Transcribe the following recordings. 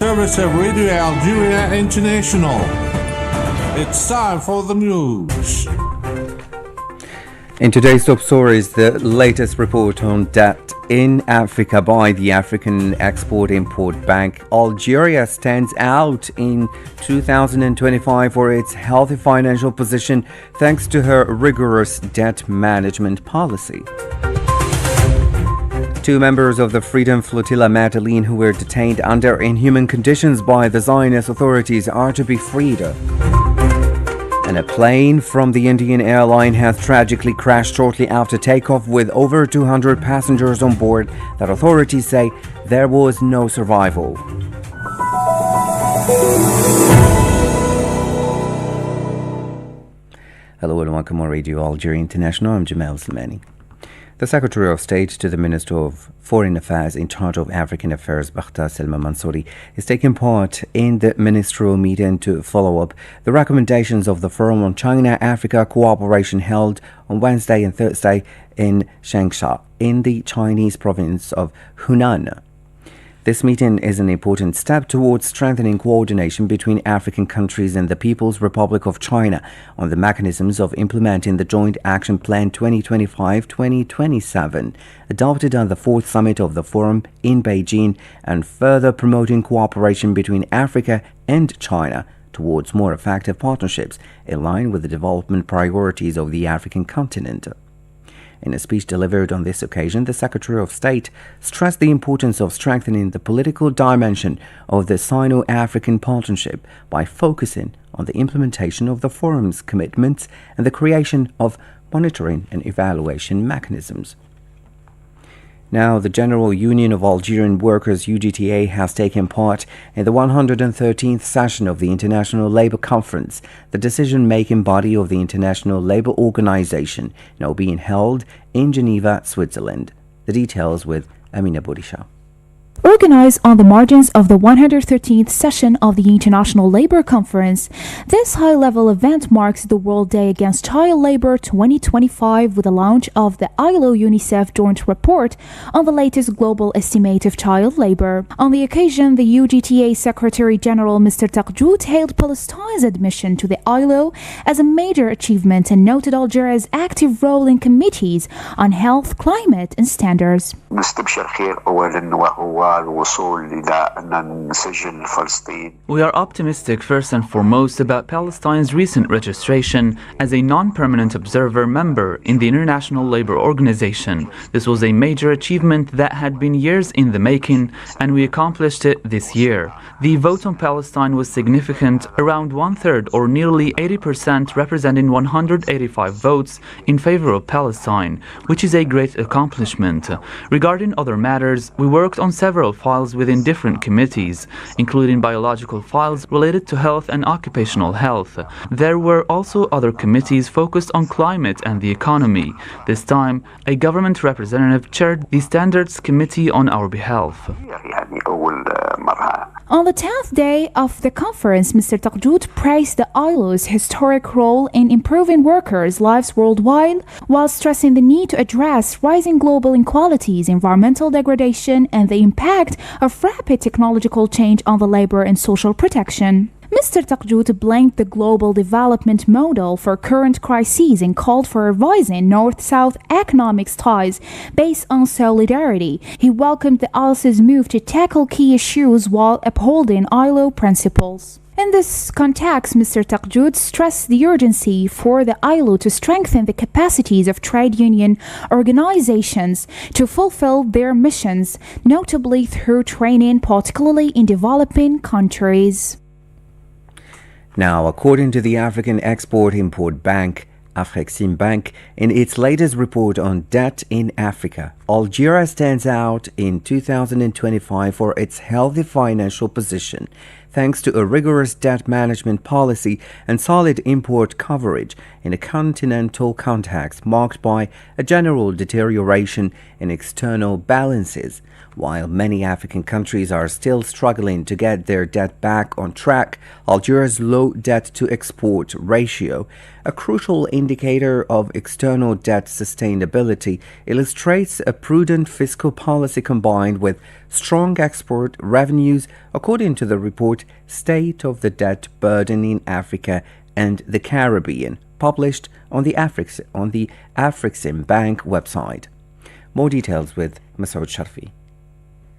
Service of Radio Algeria International. It's time for the news. In today's top stories, the latest report on debt in Africa by the African Export-Import Bank. Algeria stands out in 2025 for its healthy financial position thanks to her rigorous debt management policy. Two members of the Freedom Flotilla Madeleine who were detained under inhuman conditions by the Zionist authorities are to be freed. And a plane from the Indian airline has tragically crashed shortly after takeoff with over 200 passengers on board that authorities say there was no survival. Hello and welcome on Radio Algeria International. I'm Jamal Slimani. The Secretary of State to the Minister of Foreign Affairs in charge of African Affairs, Bakhta Selma Mansouri, is taking part in the ministerial meeting to follow up the recommendations of the Forum on China-Africa Cooperation held on Wednesday and Thursday in Changsha, in the Chinese province of Hunan. This meeting is an important step towards strengthening coordination between African countries and the People's Republic of China on the mechanisms of implementing the Joint Action Plan 2025-2027, adopted on the fourth summit of the Forum in Beijing, and further promoting cooperation between Africa and China towards more effective partnerships in line with the development priorities of the African continent. In a speech delivered on this occasion, the Secretary of State stressed the importance of strengthening the political dimension of the Sino-African partnership by focusing on the implementation of the Forum's commitments and the creation of monitoring and evaluation mechanisms. Now, the General Union of Algerian Workers, UGTA, has taken part in the 113th session of the International Labour Conference, the decision-making body of the International Labour Organization, now being held in Geneva, Switzerland. The details with Amina Borisha. Organized on the margins of the 113th session of the International Labour Conference, this high-level event marks the World Day Against Child Labour 2025 with the launch of the ILO-UNICEF joint report on the latest global estimate of child labour. On the occasion, the UGTA Secretary-General Mr. Taqjout hailed Palestine's admission to the ILO as a major achievement and noted Algeria's active role in committees on health, climate and standards. We are optimistic first and foremost about Palestine's recent registration as a non-permanent observer member in the International Labour Organization. This was a major achievement that had been years in the making, and we accomplished it this year. The vote on Palestine was significant, around one-third or nearly 80%, representing 185 votes in favor of Palestine, which is a great accomplishment. Regarding other matters, we worked on several files within different committees, including biological files related to health and occupational health. There were also other committees focused on climate and the economy. This time, a government representative chaired the Standards Committee on our behalf. On the 10th day of the conference, Mr. Taqjout praised the ILO's historic role in improving workers' lives worldwide, while stressing the need to address rising global inequalities, environmental degradation, and the impact of rapid technological change on the labor and social protection. Mr. Taqjout blamed the global development model for current crises and called for revising North-South economic ties based on solidarity. He welcomed the ILO's move to tackle key issues while upholding ILO principles. In this context, Mr. Taqjout stressed the urgency for the ILO to strengthen the capacities of trade union organizations to fulfill their missions, notably through training, particularly in developing countries. Now, according to the African Export-Import Bank, Afreximbank, in its latest report on debt in Africa, Algeria stands out in 2025 for its healthy financial position, thanks to a rigorous debt management policy and solid import coverage in a continental context marked by a general deterioration in external balances. While many African countries are still struggling to get their debt back on track, Algeria's low debt-to-export ratio, a crucial indicator of external debt sustainability, illustrates a prudent fiscal policy combined with strong export revenues, according to the report State of the Debt Burden in Africa and the Caribbean, published on the Afrexim Bank website. More details with Masoud Sharfi.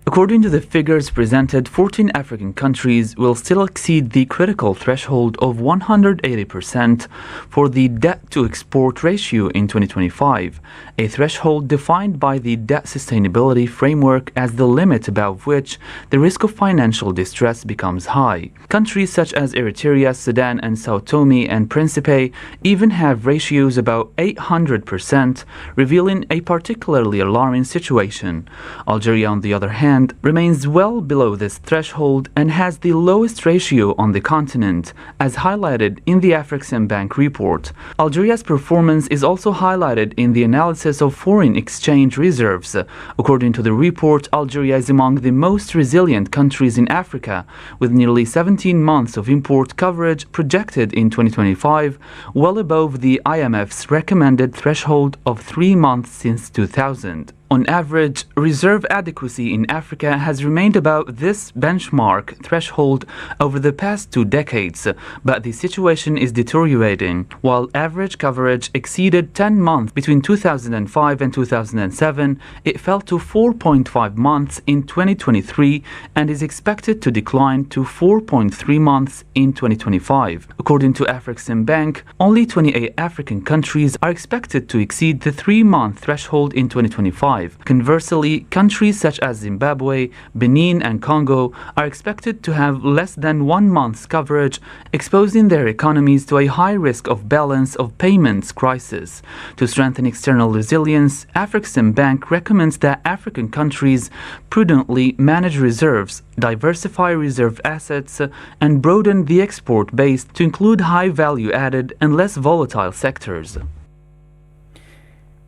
According to the figures presented, 14 African countries will still exceed the critical threshold of 180% for the debt-to-export ratio in 2025, a threshold defined by the Debt Sustainability Framework as the limit above which the risk of financial distress becomes high. Countries such as Eritrea, Sudan, and Sao Tome and Principe even have ratios about 800%, revealing a particularly alarming situation. Algeria, on the other hand, remains well below this threshold and has the lowest ratio on the continent, as highlighted in the Afrexim Bank report. Algeria's performance is also highlighted in the analysis of foreign exchange reserves. According to the report, Algeria is among the most resilient countries in Africa, with nearly 17 months of import coverage projected in 2025, well above the IMF's recommended threshold of 3 months since 2000. On average, reserve adequacy in Africa has remained about this benchmark threshold over the past 2 decades, but the situation is deteriorating. While average coverage exceeded 10 months between 2005 and 2007, it fell to 4.5 months in 2023 and is expected to decline to 4.3 months in 2025. According to Afrexim Bank, only 28 African countries are expected to exceed the 3-month threshold in 2025. Conversely, countries such as Zimbabwe, Benin, and Congo are expected to have less than 1 month's coverage, exposing their economies to a high risk of balance of payments crisis. To strengthen external resilience, Afrexim Bank recommends that African countries prudently manage reserves, diversify reserve assets, and broaden the export base to include high value-added and less volatile sectors.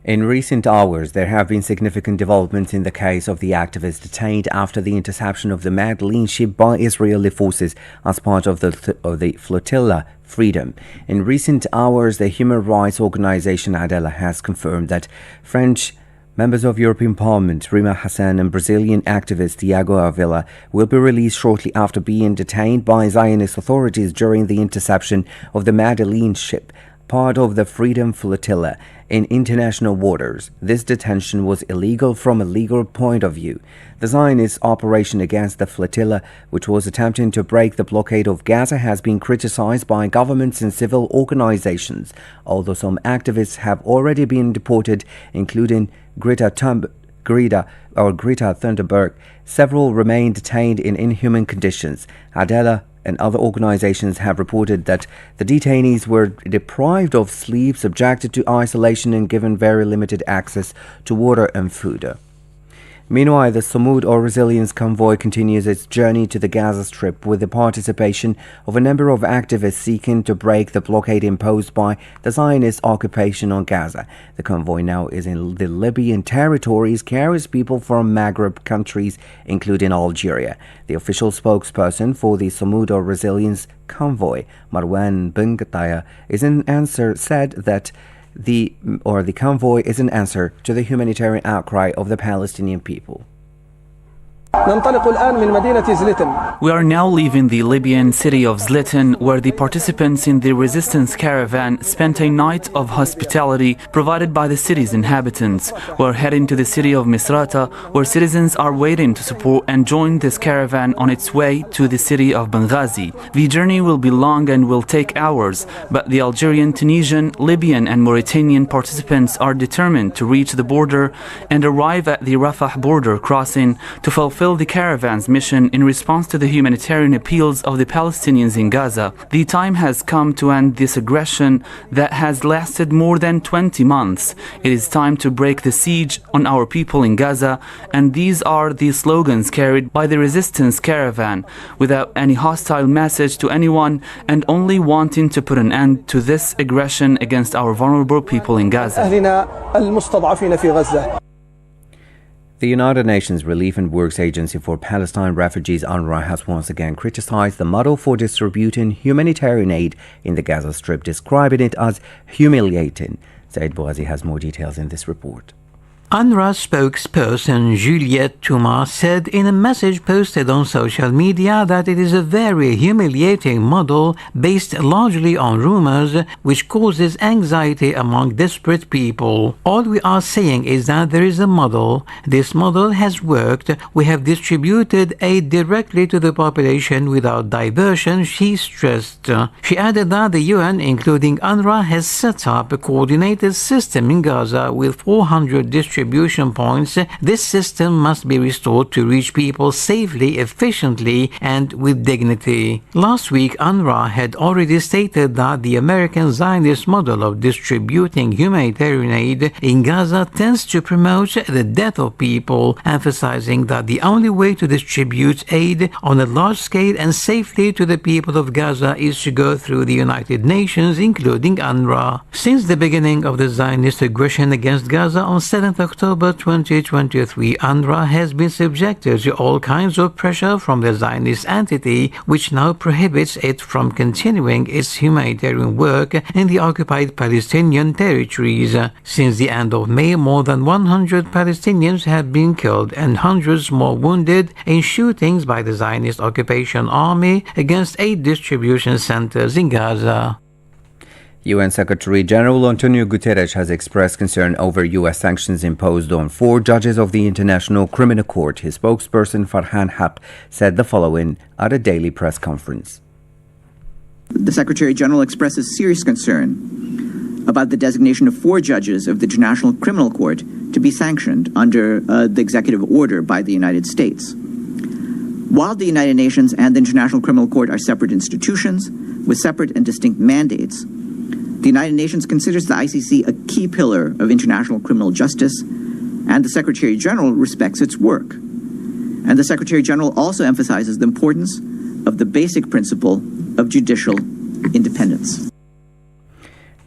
In recent hours, there have been significant developments in the case of the activists detained after the interception of the Madeleine ship by Israeli forces as part of the flotilla Freedom. In recent hours, the human rights organization Adela has confirmed that French members of European Parliament Rima Hassan and Brazilian activist Tiago Avila will be released shortly after being detained by Zionist authorities during the interception of the Madeleine ship, part of the Freedom Flotilla, in international waters. This detention was illegal from a legal point of view. The Zionist operation against the flotilla, which was attempting to break the blockade of Gaza, has been criticized by governments and civil organizations, although some activists have already been deported, including Greta Thunberg. Several remain detained in inhuman conditions. Adela and other organizations have reported that the detainees were deprived of sleep, subjected to isolation, and given very limited access to water and food. Meanwhile, the Samud or Resilience Convoy continues its journey to the Gaza Strip with the participation of a number of activists seeking to break the blockade imposed by the Zionist occupation on Gaza. The convoy now is in the Libyan territories, carries people from Maghreb countries, including Algeria. The official spokesperson for the Samud or Resilience Convoy, Marwan Bengataya, said that the convoy is an answer to the humanitarian outcry of the Palestinian people. We are now leaving the Libyan city of Zliten, where the participants in the resistance caravan spent a night of hospitality provided by the city's inhabitants. We are heading to the city of Misrata, where citizens are waiting to support and join this caravan on its way to the city of Benghazi. The journey will be long and will take hours, but the Algerian, Tunisian, Libyan, and Mauritanian participants are determined to reach the border and arrive at the Rafah border crossing to fulfill the caravan's mission in response to the humanitarian appeals of the Palestinians in Gaza. The time has come to end this aggression that has lasted more than 20 months. It is time to break the siege on our people in Gaza, and these are the slogans carried by the resistance caravan, without any hostile message to anyone and only wanting to put an end to this aggression against our vulnerable people in Gaza. The United Nations Relief and Works Agency for Palestine Refugees UNRWA has once again criticized the model for distributing humanitarian aid in the Gaza Strip, describing it as humiliating. Said Bouazi has more details in this report. UNRWA spokesperson Juliette Thomas said in a message posted on social media that it is a very humiliating model based largely on rumors, which causes anxiety among desperate people. All we are saying is that there is a model. This model has worked. We have distributed aid directly to the population without diversion, she stressed. She added that the UN, including UNRWA, has set up a coordinated system in Gaza with 400 distribution points. This system must be restored to reach people safely, efficiently, and with dignity. Last week, UNRWA had already stated that the American Zionist model of distributing humanitarian aid in Gaza tends to promote the death of people, emphasizing that the only way to distribute aid on a large scale and safely to the people of Gaza is to go through the United Nations, including UNRWA. Since the beginning of the Zionist aggression against Gaza on 7th October 2023, UNRWA has been subjected to all kinds of pressure from the Zionist entity, which now prohibits it from continuing its humanitarian work in the occupied Palestinian territories. Since the end of May, more than 100 Palestinians have been killed and hundreds more wounded in shootings by the Zionist occupation army against aid distribution centers in Gaza. UN Secretary-General Antonio Guterres has expressed concern over U.S. sanctions imposed on 4 judges of the International Criminal Court. His spokesperson Farhan Haq said the following at a daily press conference. The Secretary-General expresses serious concern about the designation of 4 judges of the International Criminal Court to be sanctioned under the executive order by the United States. While the United Nations and the International Criminal Court are separate institutions with separate and distinct mandates, the United Nations considers the ICC a key pillar of international criminal justice, and the Secretary-General respects its work. And the Secretary-General also emphasizes the importance of the basic principle of judicial independence.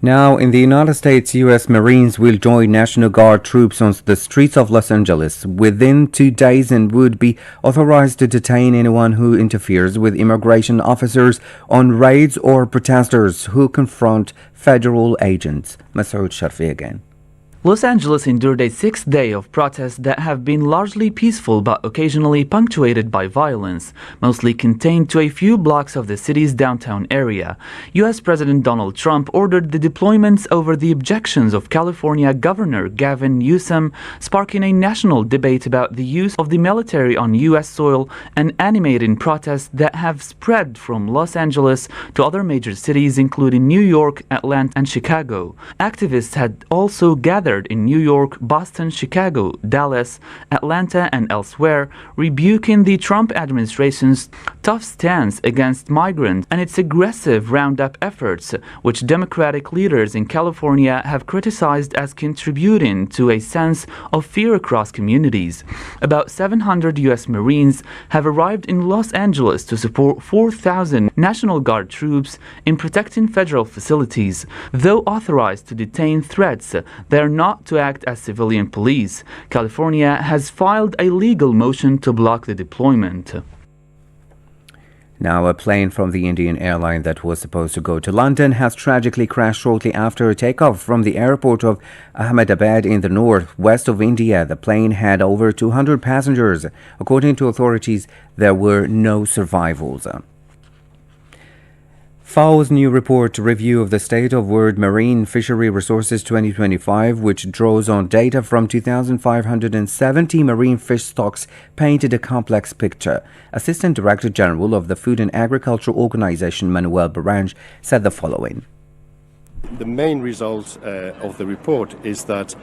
Now, in the United States, U.S. Marines will join National Guard troops on the streets of Los Angeles within 2 days and would be authorized to detain anyone who interferes with immigration officers on raids or protesters who confront federal agents. Masoud Sharfi again. Los Angeles endured a 6th day of protests that have been largely peaceful but occasionally punctuated by violence, mostly contained to a few blocks of the city's downtown area. U.S. President Donald Trump ordered the deployments over the objections of California Governor Gavin Newsom, sparking a national debate about the use of the military on U.S. soil and animating protests that have spread from Los Angeles to other major cities including New York, Atlanta, and Chicago. Activists had also gathered in New York, Boston, Chicago, Dallas, Atlanta, and elsewhere, rebuking the Trump administration's tough stance against migrants and its aggressive roundup efforts, which Democratic leaders in California have criticized as contributing to a sense of fear across communities. About 700 U.S. Marines have arrived in Los Angeles to support 4,000 National Guard troops in protecting federal facilities. Though authorized to detain threats, they are not to act as civilian police. California has filed a legal motion to block the deployment. Now, a plane from the Indian airline that was supposed to go to London has tragically crashed shortly after takeoff from the airport of Ahmedabad in the northwest of India. The plane had over 200 passengers. According to authorities, there were no survivals. FAO's new report review of the state of world marine fishery resources 2025, which draws on data from 2,570 marine fish stocks, painted a complex picture. Assistant Director General of the Food and Agriculture Organization, Manuel Barange, said the following. The main result of the report is that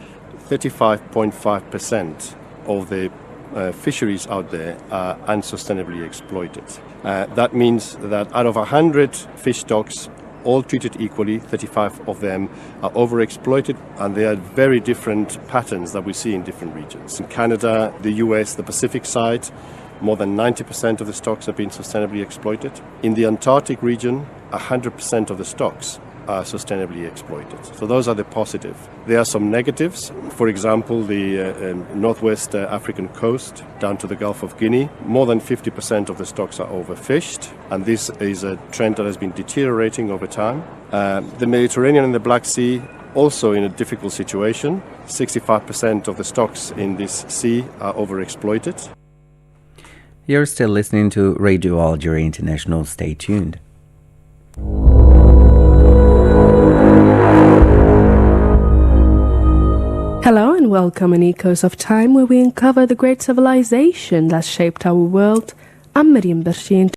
35.5% of the fisheries out there are unsustainably exploited. That means that out of 100 fish stocks, all treated equally, 35 of them are overexploited, and there are very different patterns that we see in different regions. In Canada, the US, the Pacific side, more than 90% of the stocks have been sustainably exploited. In the Antarctic region, 100% of the stocks are sustainably exploited. So those are the positive. There are some negatives. For example, the northwest African coast down to the Gulf of Guinea, more than 50% of the stocks are overfished, and this is a trend that has been deteriorating over time. The Mediterranean and the Black Sea, also in a difficult situation. 65% of the stocks in this sea are overexploited. You're still listening to Radio Algeria International. Stay tuned. Hello and welcome in Echoes of Time, where we uncover the great civilization that shaped our world. I'm Miriam Bershin.